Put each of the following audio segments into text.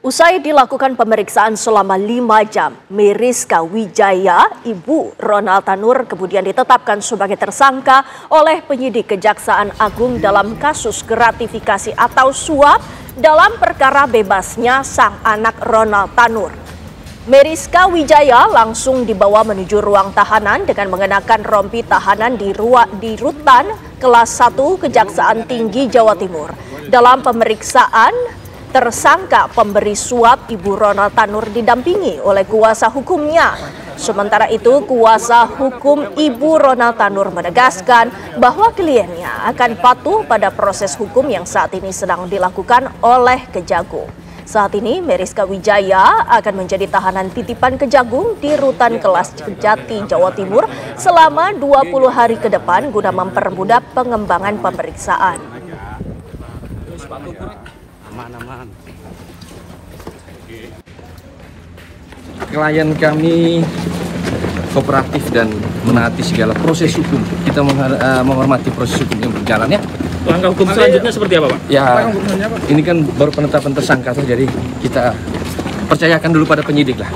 Usai dilakukan pemeriksaan selama 5 jam, Meriska Wijaya, ibu Ronald Tanur, kemudian ditetapkan sebagai tersangka oleh penyidik Kejaksaan Agung dalam kasus gratifikasi atau suap dalam perkara bebasnya sang anak Ronald Tanur. Meriska Wijaya langsung dibawa menuju ruang tahanan dengan mengenakan rompi tahanan di rutan kelas 1 Kejaksaan Tinggi Jawa Timur. Dalam pemeriksaan, tersangka pemberi suap Ibu Ronald Tanur didampingi oleh kuasa hukumnya. Sementara itu, kuasa hukum Ibu Ronald Tanur menegaskan bahwa kliennya akan patuh pada proses hukum yang saat ini sedang dilakukan oleh Kejagung. Saat ini, Meriska Wijaya akan menjadi tahanan titipan Kejagung di rutan kelas Kejati, Jawa Timur selama 20 hari ke depan guna mempermudah pengembangan pemeriksaan. Aman. Klien kami kooperatif dan menaati segala proses hukum. Kita menghormati proses hukum yang berjalan ya. Langkah hukum selanjutnya seperti apa, Pak? Ya, ini kan baru penetapan tersangka tuh, jadi kita percayakan dulu pada penyidik lah.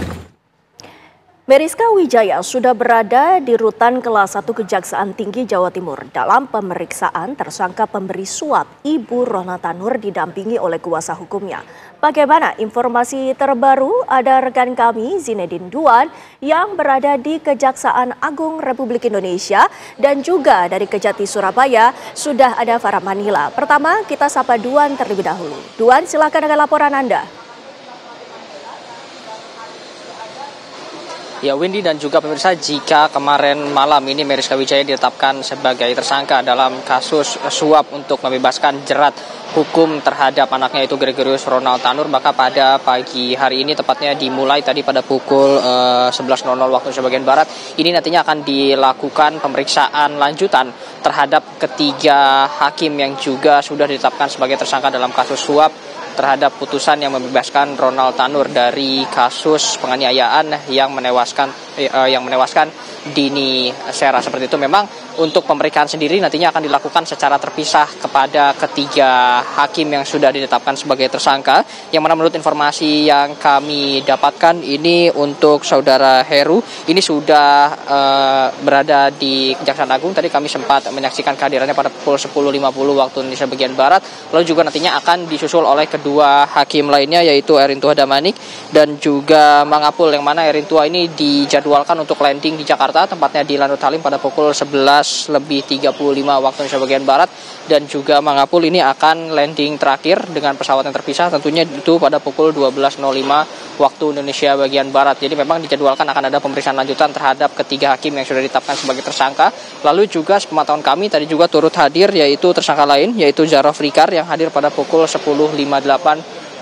Meriska Wijaya sudah berada di rutan kelas 1 Kejaksaan Tinggi Jawa Timur. Dalam pemeriksaan, tersangka pemberi suap Ibu Ronald Tanur didampingi oleh kuasa hukumnya. Bagaimana informasi terbaru? Ada rekan kami Zinedine Duan yang berada di Kejaksaan Agung Republik Indonesia dan juga dari Kejati Surabaya sudah ada Farah Manila. Pertama kita sapa Duan terlebih dahulu. Duan, silakan dengan laporan Anda. Ya, Windy dan juga pemirsa, jika kemarin malam ini Meriska Wijaya ditetapkan sebagai tersangka dalam kasus suap untuk membebaskan jerat hukum terhadap anaknya itu Gregorius Ronald Tanur, maka pada pagi hari ini, tepatnya dimulai tadi pada pukul 11.00 waktu Indonesia bagian Barat, ini nantinya akan dilakukan pemeriksaan lanjutan terhadap ketiga hakim yang juga sudah ditetapkan sebagai tersangka dalam kasus suap terhadap putusan yang membebaskan Ronald Tanur dari kasus penganiayaan yang menewaskan Dini Sera. Seperti itu, memang untuk pemeriksaan sendiri nantinya akan dilakukan secara terpisah kepada ketiga hakim yang sudah ditetapkan sebagai tersangka, yang mana menurut informasi yang kami dapatkan ini untuk saudara Heru ini sudah berada di Kejaksaan Agung. Tadi kami sempat menyaksikan kehadirannya pada pukul 10.50 waktu Indonesia bagian Barat. Lalu juga nantinya akan disusul oleh kedua hakim lainnya, yaitu Erintua Damanik dan juga Mangapul, yang mana Erintua ini dijadwalkan untuk landing di Jakarta, tempatnya di Lanut Halim pada pukul 11.35 waktu Indonesia bagian Barat, dan juga Mangapul ini akan landing terakhir dengan pesawat yang terpisah, tentunya itu pada pukul 12.05 waktu Indonesia bagian Barat. Jadi memang dijadwalkan akan ada pemeriksaan lanjutan terhadap ketiga hakim yang sudah ditetapkan sebagai tersangka. Lalu juga sepengetahuan kami tadi juga turut hadir yaitu tersangka lain, yaitu Jarof Rikar, yang hadir pada pukul 10.58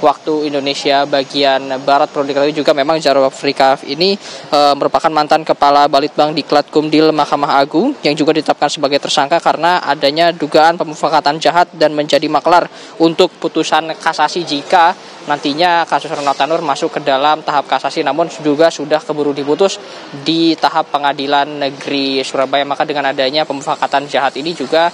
waktu Indonesia bagian Barat. Perlu diketahui juga memang Jarof Rikar ini merupakan mantan Kepala Balitbang Diklat Kumdil Mahkamah Agung yang juga ditetapkan sebagai tersangka karena adanya dugaan pemufakatan jahat dan menjadi maklar untuk putusan kasasi jika nantinya kasus Ronald Tanur masuk ke dalam tahap kasasi, namun juga sudah keburu diputus di tahap Pengadilan Negeri Surabaya. Maka dengan adanya pemufakatan jahat ini juga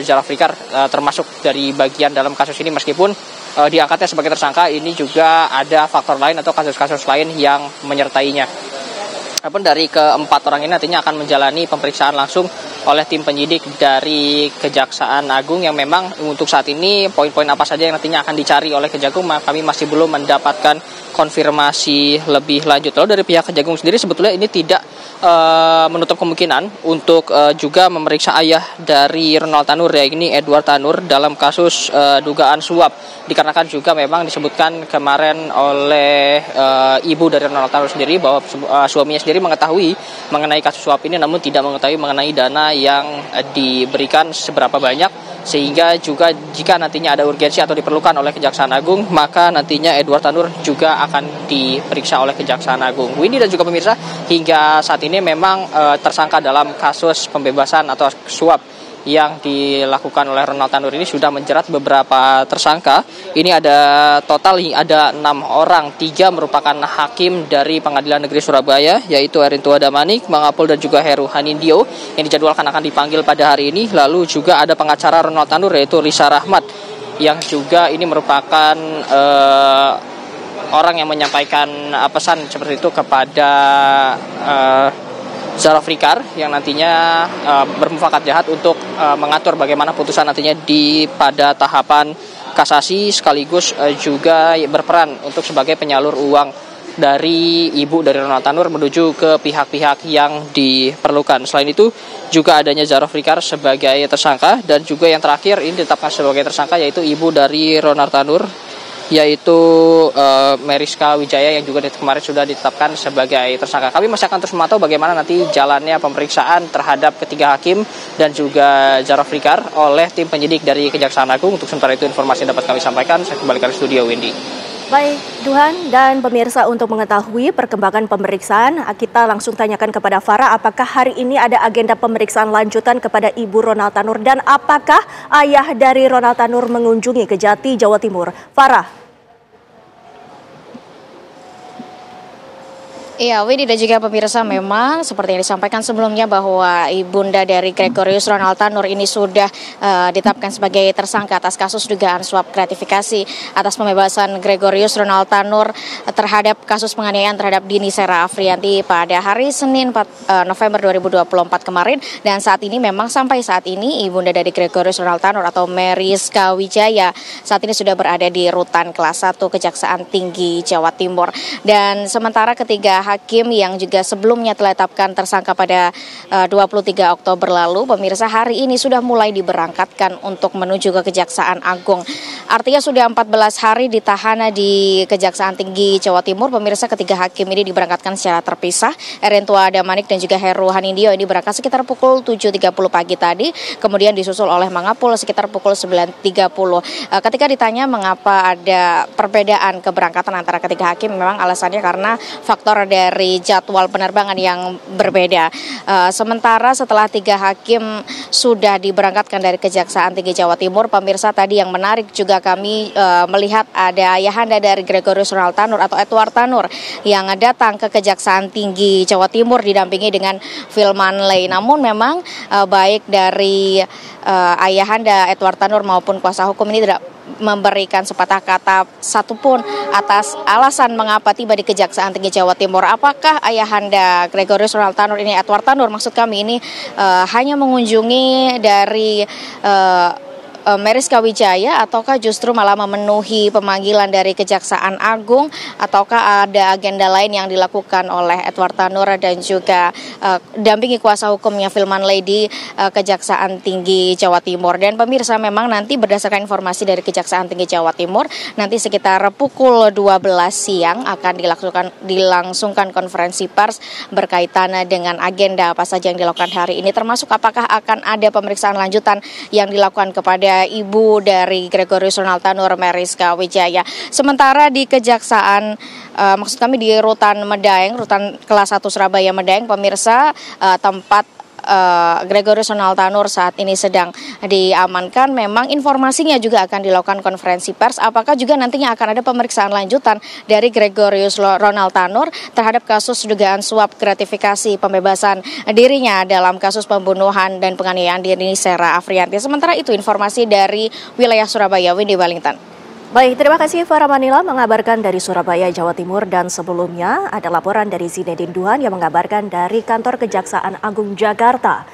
Jarof Rikar termasuk dari bagian dalam kasus ini, meskipun diangkatnya sebagai tersangka, ini juga ada faktor lain atau kasus-kasus lain yang menyertainya. Adapun dari keempat orang ini nantinya akan menjalani pemeriksaan langsung oleh tim penyidik dari Kejaksaan Agung, yang memang untuk saat ini poin-poin apa saja yang nantinya akan dicari oleh Kejagung kami masih belum mendapatkan konfirmasi lebih lanjut. Lalu dari pihak Kejagung sendiri sebetulnya ini tidak menutup kemungkinan untuk juga memeriksa ayah dari Ronald Tanur, yakni Edward Tanur, dalam kasus dugaan suap, dikarenakan juga memang disebutkan kemarin oleh ibu dari Ronald Tanur sendiri bahwa suaminya sendiri mengetahui mengenai kasus suap ini, namun tidak mengetahui mengenai dana yang diberikan seberapa banyak, sehingga juga jika nantinya ada urgensi atau diperlukan oleh Kejaksaan Agung, maka nantinya Edward Tanur juga akan diperiksa oleh Kejaksaan Agung. Windy dan juga pemirsa, hingga saat ini memang tersangka dalam kasus pembebasan atau suap yang dilakukan oleh Ronald Tanur ini sudah menjerat beberapa tersangka. Ini ada total ada 6 orang, 3 merupakan hakim dari Pengadilan Negeri Surabaya, yaitu Erintua Damanik, Mangapul dan juga Heru Hanindio, yang dijadwalkan akan dipanggil pada hari ini. Lalu juga ada pengacara Ronald Tanur, yaitu Risa Rahmat, yang juga ini merupakan orang yang menyampaikan pesan seperti itu kepada Zulfikar yang nantinya bermufakat jahat untuk mengatur bagaimana putusan nantinya pada tahapan kasasi, sekaligus juga berperan untuk sebagai penyalur uang dari ibu dari Ronald Tanur menuju ke pihak-pihak yang diperlukan. Selain itu juga adanya Zulfikar sebagai tersangka, dan juga yang terakhir ini ditetapkan sebagai tersangka yaitu ibu dari Ronald Tanur, yaitu Meriska Wijaya yang juga kemarin sudah ditetapkan sebagai tersangka. Kami masih akan terus memantau bagaimana nanti jalannya pemeriksaan terhadap ketiga hakim dan juga Zulfikar oleh tim penyidik dari Kejaksaan Agung. Untuk sementara itu informasi yang dapat kami sampaikan. Saya kembalikan ke studio, Windy. Baik, Duhan dan pemirsa, untuk mengetahui perkembangan pemeriksaan, kita langsung tanyakan kepada Farah, apakah hari ini ada agenda pemeriksaan lanjutan kepada Ibu Ronald Tanur, dan apakah ayah dari Ronald Tanur mengunjungi Kejati, Jawa Timur? Farah. Iya, Widi dan juga pemirsa, memang seperti yang disampaikan sebelumnya bahwa ibunda dari Gregorius Ronald Tanur ini sudah ditetapkan sebagai tersangka atas kasus dugaan suap gratifikasi atas pembebasan Gregorius Ronald Tanur terhadap kasus penganiayaan terhadap Dini Sera Afrianti pada hari Senin 4 November 2024 kemarin. Dan saat ini memang sampai saat ini ibunda dari Gregorius Ronald Tanur atau Meriska Wijaya saat ini sudah berada di rutan kelas 1 Kejaksaan Tinggi Jawa Timur. Dan sementara ketiga hakim yang juga sebelumnya telah ditetapkan tersangka pada 23 Oktober lalu, pemirsa, hari ini sudah mulai diberangkatkan untuk menuju ke Kejaksaan Agung. Artinya sudah 14 hari ditahan di Kejaksaan Tinggi Jawa Timur. Pemirsa, ketiga hakim ini diberangkatkan secara terpisah. Erentua Damanik dan juga Heru Hanindyo ini berangkat sekitar pukul 7.30 pagi tadi, kemudian disusul oleh Mangapul sekitar pukul 9.30. Ketika ditanya mengapa ada perbedaan keberangkatan antara ketiga hakim, memang alasannya karena faktor dari jadwal penerbangan yang berbeda. Sementara setelah tiga hakim sudah diberangkatkan dari Kejaksaan Tinggi Jawa Timur, pemirsa, tadi yang menarik juga kami melihat ada ayahanda dari Gregorius Ronald Tanur atau Edward Tanur yang datang ke Kejaksaan Tinggi Jawa Timur didampingi dengan Filman Lay. Namun memang baik dari ayahanda Edward Tanur maupun kuasa hukum ini tidak memberikan sepatah kata satupun atas alasan mengapa tiba di Kejaksaan Tinggi Jawa Timur. Apakah ayahanda Gregorius Ronald Tanur ini, Edward Tanur maksud kami, ini hanya mengunjungi dari Meriska Wijaya, ataukah justru malah memenuhi pemanggilan dari Kejaksaan Agung, ataukah ada agenda lain yang dilakukan oleh Edward Tanur dan juga dampingi kuasa hukumnya Filman Lay di Kejaksaan Tinggi Jawa Timur. Dan pemirsa, memang nanti berdasarkan informasi dari Kejaksaan Tinggi Jawa Timur, nanti sekitar pukul 12 siang akan dilangsungkan konferensi pers berkaitan dengan agenda apa saja yang dilakukan hari ini, termasuk apakah akan ada pemeriksaan lanjutan yang dilakukan kepada ibu dari Gregorius Ronald Tanur, Meriska Wijaya. Sementara di Kejaksaan, maksud kami di rutan Medaeng, rutan kelas 1 Surabaya Medaeng, pemirsa, tempat Gregorius Ronald Tanur saat ini sedang diamankan. Memang informasinya juga akan dilakukan konferensi pers. Apakah juga nantinya akan ada pemeriksaan lanjutan dari Gregorius Ronald Tanur terhadap kasus dugaan suap gratifikasi pembebasan dirinya dalam kasus pembunuhan dan penganiayaan Dini Sera Afrianti. Sementara itu informasi dari wilayah Surabaya, Windy Wellington. Baik, terima kasih Farah Manila mengabarkan dari Surabaya, Jawa Timur, dan sebelumnya ada laporan dari Zinedine Duhan yang mengabarkan dari Kantor Kejaksaan Agung Jakarta.